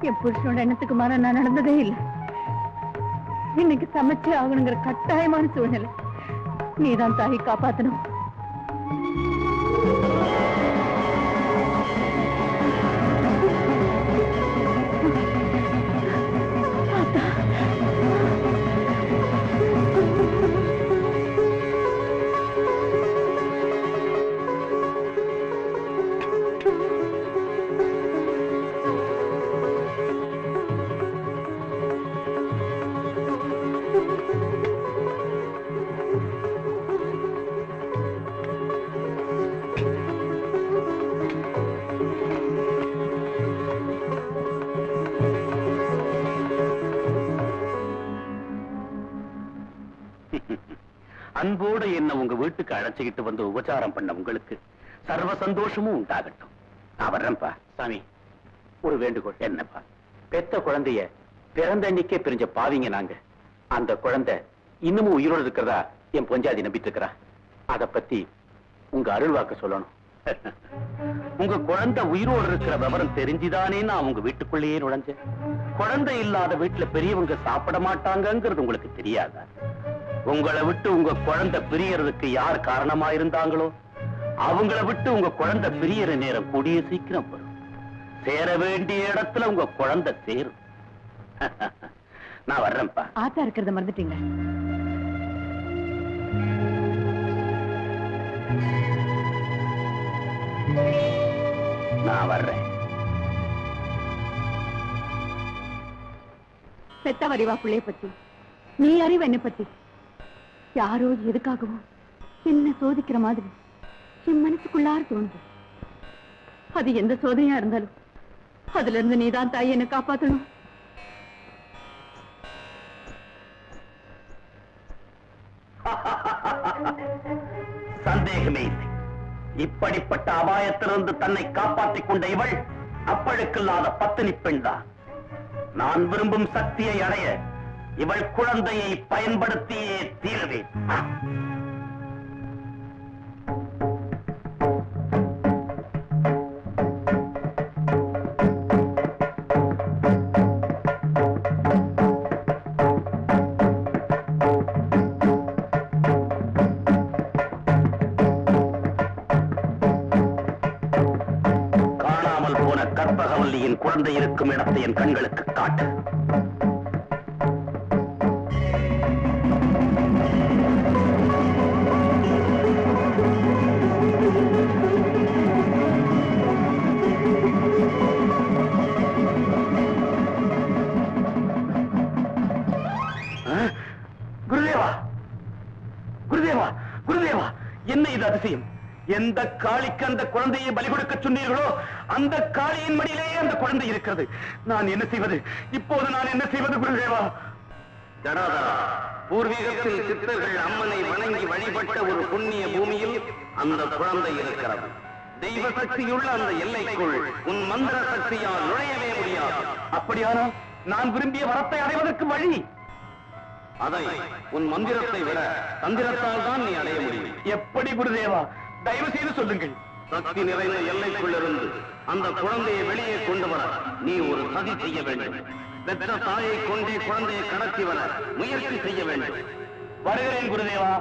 என் புருஷனோட எண்ணத்துக்கு மாற நான் நடந்ததே இல்லை. இன்னைக்கு சமைச்சே ஆகணுங்கிற கட்டாயமான சூழ்நிலை. நீதான் தாயை காப்பாத்தணும். அன்போடு என்ன உங்க வீட்டுக்கு அழைச்சிக்கிட்டு வந்து உபச்சாரம் பண்ண உங்களுக்கு சர்வ சந்தோஷமும் உண்டாகட்டும். நான் வர்றேன்ப்பா. சாமி, ஒரு வேண்டுகோள். என்னப்பா? பெத்த குழந்தைய பிறந்த அன்னைக்கே பிரிஞ்ச பாவிங்க நாங்க. அந்த குழந்தை இன்னமும் உயிரோடு இருக்கிறதா என் பொஞ்சாதி நம்பிட்டு இருக்கிறா. அத பத்தி உங்க அருள்வாக்க சொல்லணும். உங்க குழந்தை உயிரோடு இருக்கிற விவரம் தெரிஞ்சுதானே நான் உங்க வீட்டுக்குள்ளேயே நுழைஞ்சேன். குழந்தை இல்லாத வீட்டுல பெரியவங்க சாப்பிட மாட்டாங்கிறது உங்களுக்கு தெரியாதா? உங்களை விட்டு உங்க குழந்தை பிரியறதுக்கு யார் காரணமா இருந்தாங்களோ அவங்கள விட்டு உங்க குழந்தை பிரியற நேரம் கூடிய சீக்கிரம் வரும். சேர வேண்டிய இடத்துல உங்க குழந்தை சேரும். நான் வர்றேன்ப்பா. ஆத்தா இருக்கிறத மறந்துட்டீங்க. நான் வர்றேன். பெத்த வரிவா பிள்ளைய பத்தி நீ அறிவு என்ன பத்தி? யாரோ எதுக்காகவும் என்ன சோதிக்கிற மாதிரி என் மனசுக்குள்ளார தோணுது. அது எந்த சோதனையா இருந்தாலும் அதுல இருந்து நீதான் தாய் என்ன காப்பாத்தணும். சந்தேகமே இல்லை. இப்படிப்பட்ட அபாயத்திலிருந்து தன்னை காப்பாற்றிக் கொண்ட இவள் அப்பழுக்கில்லாத பத்தினி பெண் தான். நான் விரும்பும் சக்தியை அடைய இவள் குழந்தையை பயன்படுத்தியே தீருவேன். காணாமல் போன கற்பகவல்லியின் குழந்தை இருக்கும் இடத்தை என் கண்களுக்கு காட்டு. என்ன இது அதிசயம்? எந்த காளிக்கு அந்த குழந்தையை பலி கொடுக்க சொன்னீர்களோ அந்த காளியின் மடியிலேயே அந்த குழந்தை இருக்கிறது. நான் என்ன செய்வது? இப்போது நான் என்ன செய்வது குருதேவா? ஜடாதரா, பூர்வீகத்தில் சித்தர்கள் அம்மனை வணங்கி வழிபட்ட ஒரு புண்ணிய பூமியில் அந்த குழந்தை இருக்கிறது. தெய்வ சக்தியுள்ள அந்த எல்லைக்குள் உன் மந்திர சக்தியால் நுழையவே முடியாது. அப்படியானால் நான் விரும்பிய வரத்தை அடைவதற்கு வழி? அதை உன் மந்திரத்தை விட தந்திரத்தால் தான் நீ அடைய முடியும். எப்படி குருதேவா? தயவு செய்து சொல்லுங்கள். சக்தி நிறைந்த எல்லைக்குள் இருந்து அந்த குழந்தையை வெளியே கொண்டு வர நீ ஒரு சதி செய்ய வேண்டும். பெற்ற தாயை கொண்டே குழந்தையை கடத்தி வர முயற்சி செய்ய வேண்டும். வருகிறேன் குருதேவா.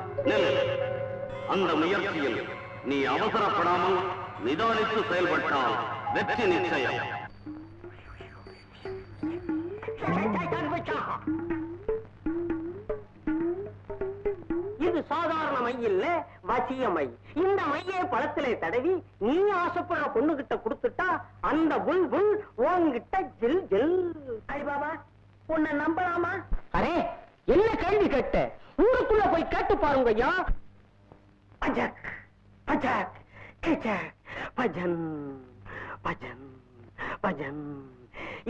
அந்த முயற்சியில் நீ அவசரப்படாமல் நிதானித்து செயல்பட்டால் வெற்றி நிச்சயம். இது சாதாரண மை இல்ல, வசிய மை. இந்த மையை பழத்திலே தடவி நீ ஆசைப்படுற பொண்ணு கிட்ட கொடுத்துட்டா அந்த புல் புல் உன்கிட்ட ஜில் ஜில். ஐ பாபா, உன்னை நம்பலாமா? அரே, என்ன கேள்வி கேட்ட? ஊருக்குள்ள போய் கேட்டு பாருங்க ஐயா. பஜக் பஜக் கிச்சக் பஜன் பஜன் பஜன்.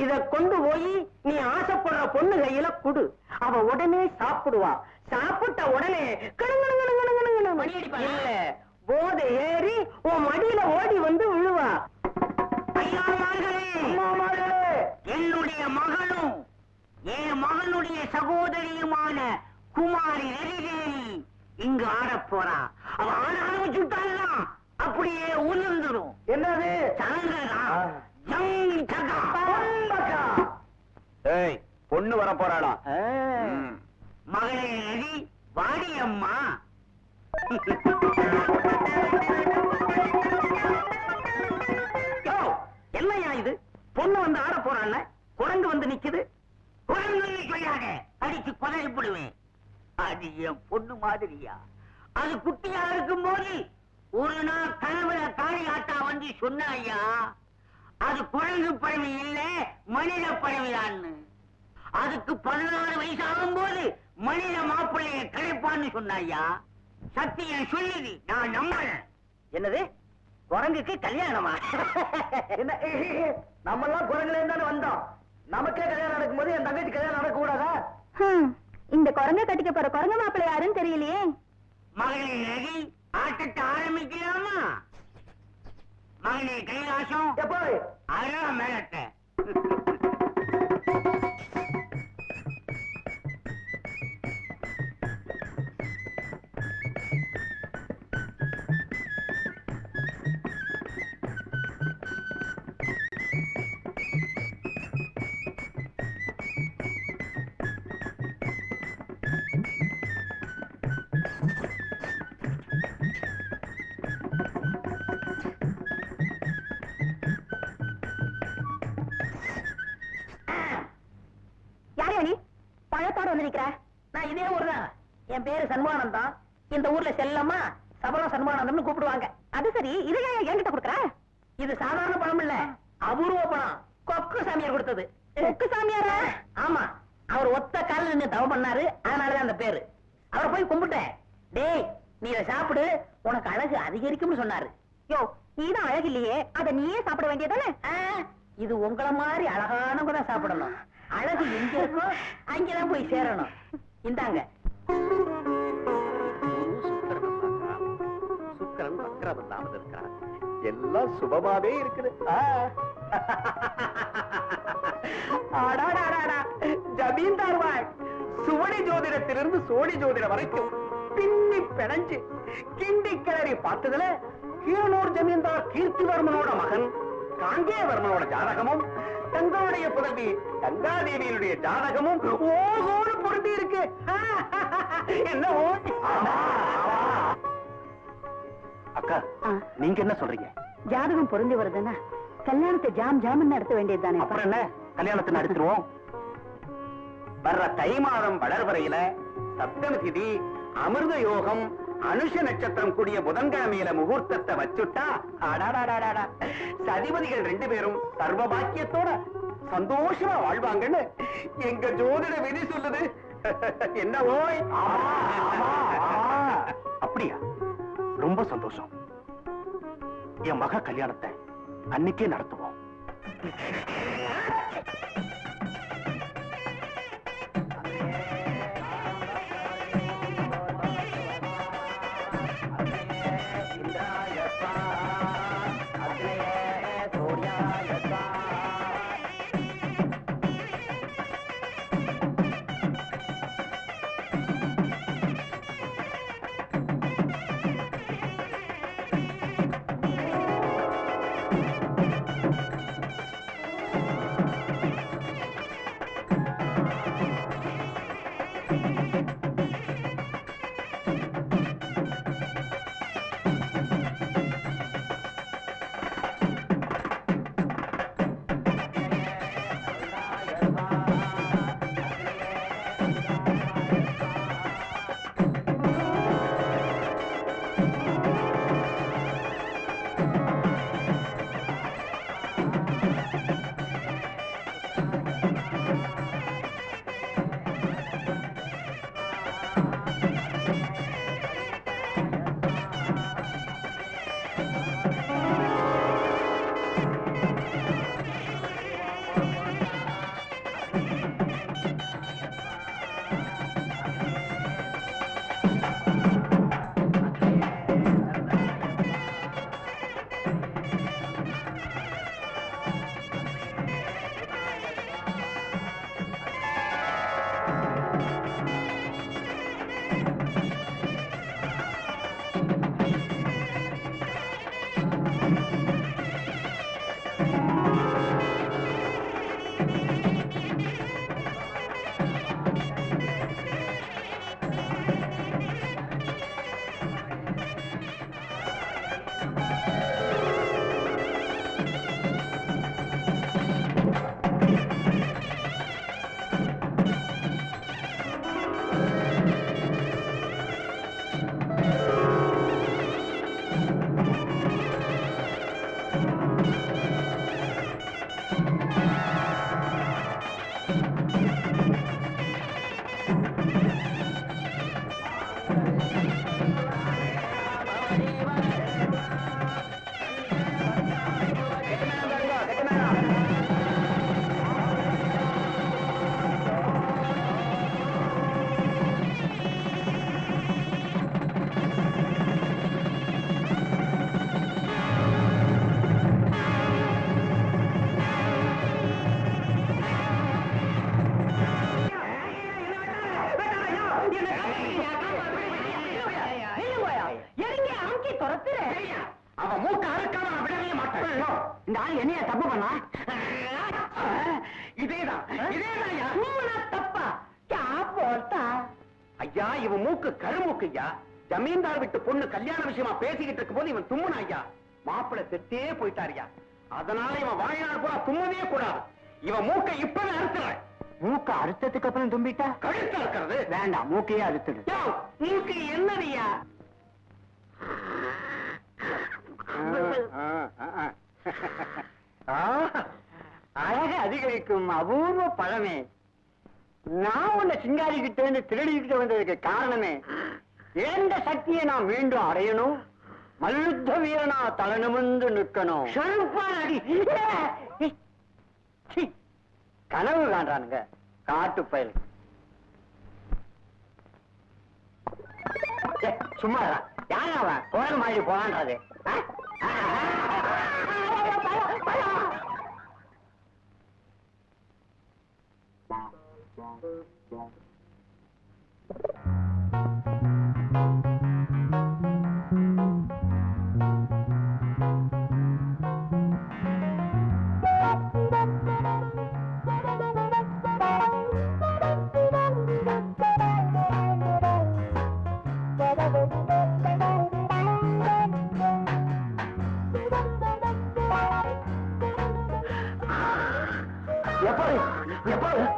இத கொண்டு போய் நீ ஆசைப்படுற பொண்ணு கையில குடு. அவ உடனே சாப்பிடுவா. சாப்பிட்ட உடனே இல்ல, போதை ஏறி உன் மடியில ஓடி வந்து விழுவா. என்னுடைய மகனும் என் மகனுடைய சகோதரியுமான குமாரி நெறிதேவி இங்கு ஆடப் போறா. அவ ஆட ஆரம்பிச்சுட்டான்னா அப்படியே உணர்ந்துடும். என்னது? சங்கரா ஜங் ஜகா வர போறாளாம். மகளே நதி வாடி அம்மா. என்னையா இது? பொண்ணு வந்து ஆட போறான்ல, குரங்கு வந்து நிக்குது. குரங்கு சொல்லாத, அடிச்சு கொலைப்படுவேன். அது என் பொண்ணு மாதிரியா? அது குட்டியா இருக்கும் போது ஒரு நாள் கனவுல காளியாட்டா வந்து சொன்னாயா, அது குரங்கு பறவை இல்ல மனித பறவைதான்னு. அதுக்கு 16 வயசாகும் போது மனித மாப்பிள்ளைய கிடைப்பான்னு சொன்னாயா. சத்தியம் சொல்லுது, நான் நம்புறேன். என்னது? குரங்குக்கு கல்யாணமா? என்ன நம்ம எல்லாம் குரங்குல இருந்தானே வந்தோம். நமக்கே கல்யாணம் நடக்கும்போது என் தங்கச்சி கல்யாணம் நடக்க கூடாதா? இந்த குரங்க கட்டிக்க போற குரங்க மாப்பிள்ளை யாருன்னு தெரியலையே. மகளே நகி ஆட்டத்தை ஆரம்பிக்கலாமா? மகளே கைலாசம் எப்போ அதான் மேலத்தை. யாரையா நீ பழத்தோட வந்து நிக்கிற? நான் இதே ஊர்தான். என் பேரு சண்முகானந்தம். இந்த ஊர்ல செல்லம்மா சபலம் சண்முகானந்தம்னு கூப்பிடுவாங்க. அது சரி, இதையா என்கிட்ட கொடுக்குற? இது சாதாரண பணம் இல்ல, அபூர்வ பணம். கொக்கு சாமியார் கொடுத்தது. கொக்கு சாமியாரா? ஆமா, அவர் ஒத்த காலில் நின்று தவம் பண்ணாரு, அதனாலதான் அந்த பேரு. அவரை போய் கும்பிட்டேன். டேய், நீ இதை சாப்பிடு, உனக்கு அழகு அதிகரிக்கும்னு சொன்னாரு. யோ, நீதான் அழகு இல்லையே, அத நீயே சாப்பிட வேண்டியதானே? இது உங்களை மாதிரி அழகானவங்க தான் சாப்பிடணும். அழகு எங்க இருக்கோ அங்கதான் போய் சேரணும். இந்தாங்க. சுக்கரன் வக்ரம் இல்லாமல் இருக்கிறான். எல்லாம் சுபமாவே இருக்குது. ஜமீன்தார் வாழ் சுவடி ஜோதிடத்திலிருந்து சோழி ஜோதிடம் வரைக்கும் பின்னி பிணைஞ்சு கிண்டி கிளறி பார்த்ததுல கீழனூர் ஜமீன்தார் கீர்த்திவர்மனோட மகன் காங்கேயவர்மனோட ஜாதகமும் தங்களுடைய புதல்வி கங்காதேவியினுடைய ஜாதகமும் ஓகோடு பொருந்தி இருக்கு. என்ன அக்கா, நீங்க என்ன சொல்றீங்க? ஜாதகம் பொருந்தி வருதுன்னா கல்யாணத்தை ஜாம் ஜாமன் நடத்த வேண்டியதுதானே? அப்புறம் என்ன, கல்யாணத்தை நடத்திடுவோம். வர்ற தை மாதம் வளர்வரையில சப்தமி திதி, அமிர்த யோகம், அனுஷ நட்சத்திரம் கூடிய புதன்கிழமையில முகூர்த்தத்தை வச்சுட்டா சதிபதிகள் 2 பேரும் சர்வ பாக்கியத்தோட சந்தோஷமா வாழ்வாங்கன்னு எங்க ஜோதிட விதி சொல்லுது. என்ன ஓய்? அப்படியா? ரொம்ப சந்தோஷம். என் மக கல்யாணத்தை அன்னைக்கே நடத்துவோம். என்னையா தப்பு பண்ணா? இதேதான் தப்பா போட்டா? ஐயா, இவன் மூக்கு கருமூக்கு ஐயா. ஜமீன்தார் விட்டு பொண்ணு கல்யாண விஷயமா பேசிக்கிட்டு இருக்கும் போது இவன் தும்முனா ஐயா. மாப்பிள்ளை செத்தே போயிட்டாரியா. அதனால இவன் வாழ்நாள் பூரா தும்மவே கூடாது. இவன் மூக்கை இப்பவே அறுத்துறேன். மூக்க அறுத்ததுக்கு அப்புறம் தும்பிட்டா கழுத்தா இருக்கிறது வேண்டாம், மூக்கையே அறுத்துடு. மூக்கு என்னடியா? அழக அதிகரிக்கும் அபூர்வ பழமே, நான் உன்னை சிங்காரிக்கிட்ட இருந்து திருடிக்கிட்டு வந்ததுக்கு காரணமே, எந்த சக்தியை நான் மீண்டும் அடையணும், மல்யுத்த வீரனா தலனுமிந்து நிற்கணும். கனவு காண்றானுங்க காட்டு பயல். சும்மா யாரு அவன் கோயில் மாதிரி போறான்றது?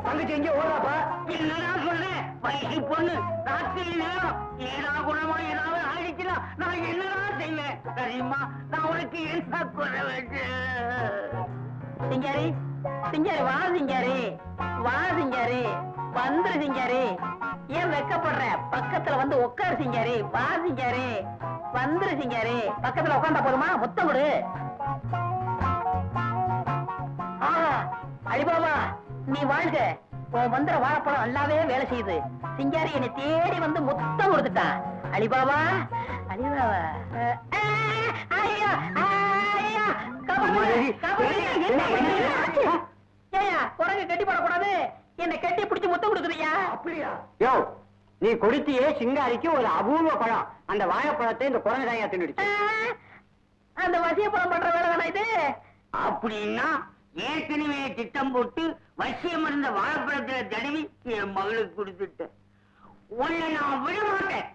தங்கச்சி எங்க ஓடாப்பா? என்னடா சொல்றேன்? வயசு பொண்ணு ராத்திரி நேரம் ஏதா குணமா ஏதாவது ஆயிடுச்சுன்னா நான் என்னடா செய்வேன் தெரியுமா? நான் உனக்கு என்ன சொல்ல வேண்டும்? சிங்காரி, சிங்காரி வா, சிங்காரி வா, சிங்காரி வந்துரு, சிங்காரி ஏன் வெக்கப்படுற? பக்கத்துல வந்து உட்காரு சிங்காரி. வா சிங்காரி, வந்துரு சிங்காரி. பக்கத்துல உட்காந்தா போதுமா? முத்தம் கொடு. அலிபாபா நீ வாழ்க. உன் மந்திர வாழைப்பழம் நல்லாவே வேலை செய்யுது. சிங்காரி என்னை தேடி வந்து முத்தம் கொடுத்துட்டான். Alibaba, Alibaba. ஐயா, ஐயா, குரங்கு கட்டி போடக்கூடாது. என்னை கட்டி பிடிச்சு முத்தம் கொடுக்குறியா? அப்படியா? யோ, நீ கொடுத்தியே சிங்காரிக்கு ஒரு அபூர்வ பழம். அந்த வாழைப்பழத்தை இந்த குரங்கு தாயா தின்னுடுச்சு. அந்த வசிய பழம் பண்ற வேலை தானே இது? அப்படின்னா ஏற்கனவே திட்டம் போட்டு வசியம் இருந்த வாழைப்பழத்துல தடவி என் மகளுக்கு கொடுத்துட்டேன். உன்னை நான் விட மாட்டேன்.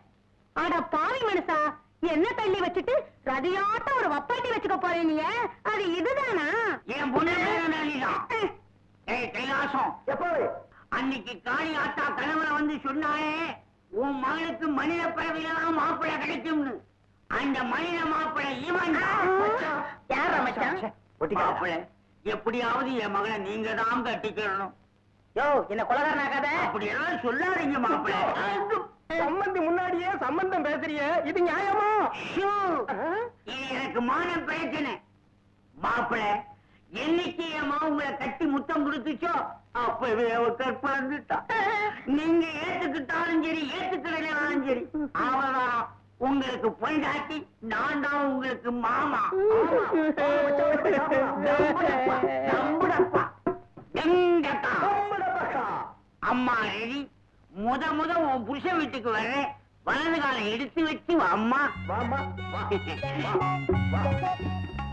அட பாவி மனுஷா, என்ன தள்ளி வச்சுட்டு ரதியாட்ட ஒரு வப்பாட்டி வச்சுக்க போறீங்க? அது இதுதானா? என் பொண்ணு தான். ஏய் கைலாசம், எப்போ? அன்னைக்கு காளி ஆத்தா கணவரை வந்து சொன்னாலே உன் மகளுக்கு மனித பிறவிலாம் மாப்பிள்ளை கிடைக்கும்னு. அந்த மனித மாப்பிள்ளை இவன் யார் அமைச்சான்? மாப்பிள்ளை எப்படியாவது என் மகளை நீங்க தான் கட்டிக்கணும். யோ, என்ன கொலகாரனாகாத. அப்படி எல்லாம் சொல்லாதீங்க மாப்பிள்ளை. சம்பந்தி முன்னாடியே சம்பந்தம் பேசுறிய, இது நியாயமா? இது எனக்கு மான பிரச்சனை. மாப்பிள்ளை என்னைக்கு என் மாவுங்களை கட்டி முத்தம் கொடுத்துச்சோ அப்பவே அவ கற்பந்துட்டா. நீங்க ஏத்துக்கிட்டாலும் சரி, ஏத்துக்கிறதாலும் சரி, அவதான் உங்களுக்கு பொண்டாட்டி, நான் தான் உங்களுக்கு மாமா. அம்மா ரெடி. முத உன் புருஷன் வீட்டுக்கு வர்றேன். வலது காலம் எடுத்து வச்சு அம்மா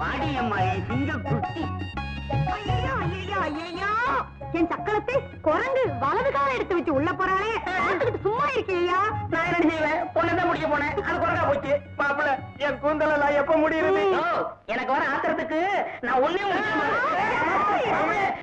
பாடி அம்மா என் சிங்க குட்டி. ஐயோ ஐயோ ஐயோ, என் சக்கரத்தை குரங்கு வலது காலம் எடுத்து வச்சு உள்ள போறானே, சும்மா இருக்கியா? நான் என்ன செய்வேன்? பொண்ணதான் முடிக்க போனேன், அது குரங்கா போச்சு. மாப்பிள்ள, என் கூந்தலாம் எப்ப முடியுது? எனக்கு வர ஆத்திரத்துக்கு நான் ஒன்னே முடிச்சு